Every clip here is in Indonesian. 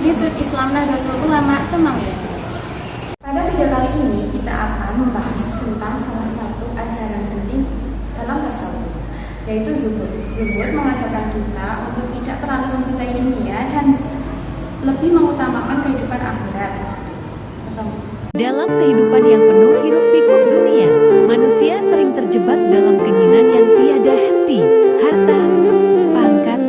Institut Islam Nahdlatul Ulama Temanggung. Pada video kali ini kita akan membahas tentang salah satu ajaran penting dalam tasawuf, yaitu zuhud. Zuhud mengajarkan kita untuk tidak terlalu mencintai dunia dan lebih mengutamakan kehidupan akhirat. Dalam kehidupan yang penuh hiruk-pikuk dunia, manusia sering terjebak dalam keinginan yang tiada henti, harta, pangkat,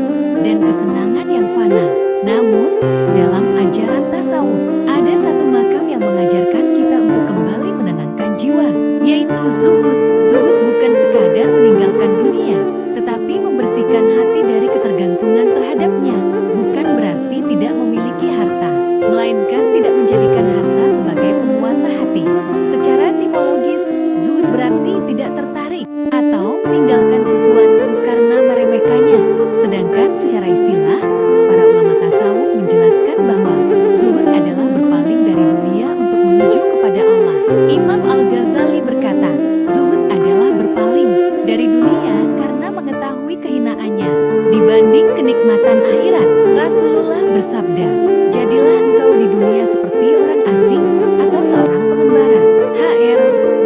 dan kesenangan yang fana. Namun, dalam ajaran tasawuf, ada satu makam yang mengajarkan kita untuk kembali menenangkan jiwa, yaitu zuhud. Zuhud bukan sekadar meninggalkan dunia, tetapi membersihkan hati dari ketergantungan terhadapnya. Bukan berarti tidak memiliki harta, melainkan tidak menjadikan harta sebagai penguasa hati. Secara etimologis, zuhud berarti tidak tertarik atau meninggalkan sesuatu karena meremehkannya. Sedangkan secara istilah, para ulama tasawuf menjelaskan bahwa zuhud adalah berpaling dari dunia untuk menuju kepada Allah. Imam Al-Ghazali berkata, zuhud adalah berpaling dari dunia karena mengetahui kehinaannya dibanding kenikmatan akhirat. Rasulullah bersabda, jadilah engkau di dunia seperti orang asing atau seorang pengembara. H.R.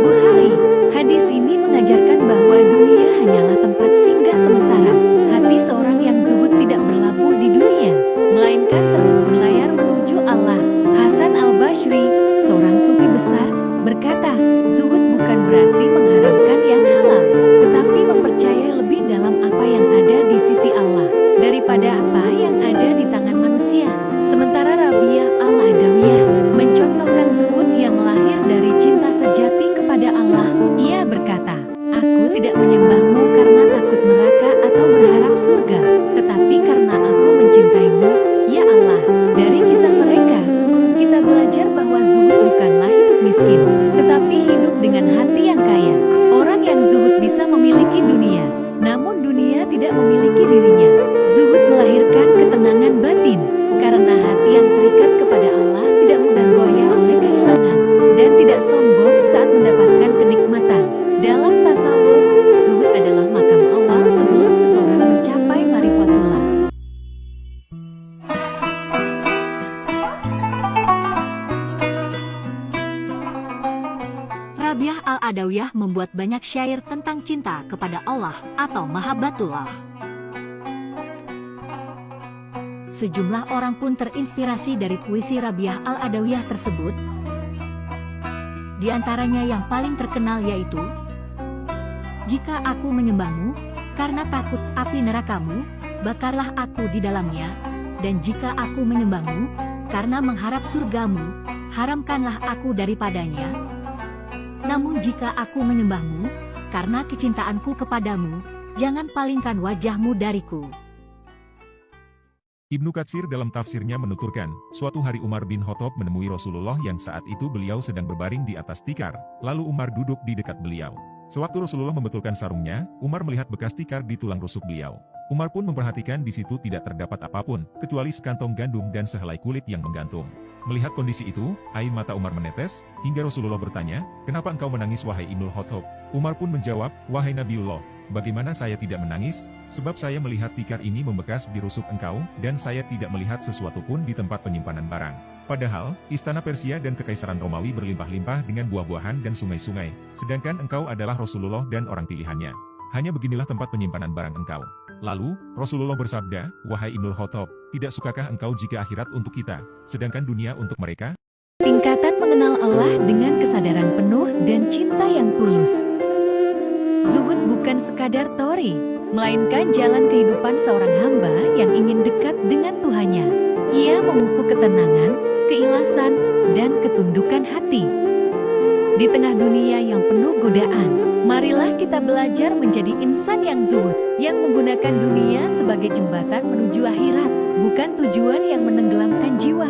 Bukhari. Hadis ini mengajarkan bahwa dunia hanyalah tempat singgah sementara. Hati seorang yang zuhud tidak berlabuh di dunia, melainkan terus berlayar menuju Allah. Hasan al-Bashri, seorang sufi besar, berkata, zuhud bukan berarti mengharamkan yang halal, tetapi mempercayai lebih dalam apa yang ada di sisi Allah daripada apa yang ada di tangan manusia. Sementara Rabi'ah al-Adawiyah mencontohkan zuhud yang lahir dari cinta sejati kepada Allah. Ia berkata, aku tidak menyembahmu karena takut neraka atau berharap surga, tetapi karena aku mencintaimu, ya Allah. Dari kisah mereka, kita belajar bahwa zuhud bukanlah hidup miskin, tetapi hidup dengan hati yang kaya. Orang yang zuhud bisa memiliki dunia, namun dunia tidak memiliki dirinya. Zuhud melahirkan ketenangan batin, karena hati yang terikat kepada Allah tidak mudah goyah oleh kehilangan, dan tidak sombong saat mendapatkan kenikmatan. Dalam tasawuf, zuhud adalah makam awal sebelum seseorang mencapai marifatullah. Rabi'ah al-Adawiyah membuat banyak syair tentang cinta kepada Allah atau mahabbatullah. Sejumlah orang pun terinspirasi dari puisi Rabi'ah al-Adawiyah tersebut. Di antaranya yang paling terkenal yaitu, jika aku menyembahmu, karena takut api nerakamu, bakarlah aku di dalamnya. Dan jika aku menyembahmu, karena mengharap surgamu, haramkanlah aku daripadanya. Namun jika aku menyembahmu, karena kecintaanku kepadamu, jangan palingkan wajahmu dariku. Ibnu Katsir dalam tafsirnya menuturkan, suatu hari Umar bin Khattab menemui Rasulullah yang saat itu beliau sedang berbaring di atas tikar, lalu Umar duduk di dekat beliau. Sewaktu Rasulullah membetulkan sarungnya, Umar melihat bekas tikar di tulang rusuk beliau. Umar pun memperhatikan di situ tidak terdapat apapun, kecuali sekantong gandum dan sehelai kulit yang menggantung. Melihat kondisi itu, air mata Umar menetes, hingga Rasulullah bertanya, kenapa engkau menangis wahai Ibnu Khattab? Umar pun menjawab, wahai Nabiullah, bagaimana saya tidak menangis? Sebab saya melihat tikar ini membekas di rusuk engkau, dan saya tidak melihat sesuatu pun di tempat penyimpanan barang. Padahal, istana Persia dan kekaisaran Romawi berlimpah-limpah dengan buah-buahan dan sungai-sungai, sedangkan engkau adalah Rasulullah dan orang pilihannya. Hanya beginilah tempat penyimpanan barang engkau. Lalu, Rasulullah bersabda, wahai Ibnu Khattab, tidak sukakah engkau jika akhirat untuk kita, sedangkan dunia untuk mereka? Tingkatan mengenal Allah dengan kesadaran penuh dan cinta yang tulus. Zuhud bukan sekadar teori, melainkan jalan kehidupan seorang hamba yang ingin dekat dengan Tuhannya. Ia memupuk ketenangan, keikhlasan, dan ketundukan hati. Di tengah dunia yang penuh godaan, marilah kita belajar menjadi insan yang zuhud, yang menggunakan dunia sebagai jembatan menuju akhirat, bukan tujuan yang menenggelamkan jiwa.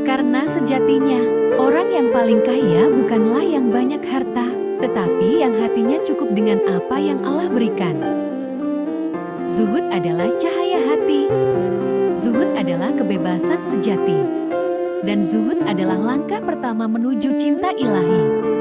Karena sejatinya, orang yang paling kaya bukanlah yang banyak harta, tetapi yang hatinya cukup dengan apa yang Allah berikan. Zuhud adalah cahaya hati. Zuhud adalah kebebasan sejati. Dan zuhud adalah langkah pertama menuju cinta ilahi.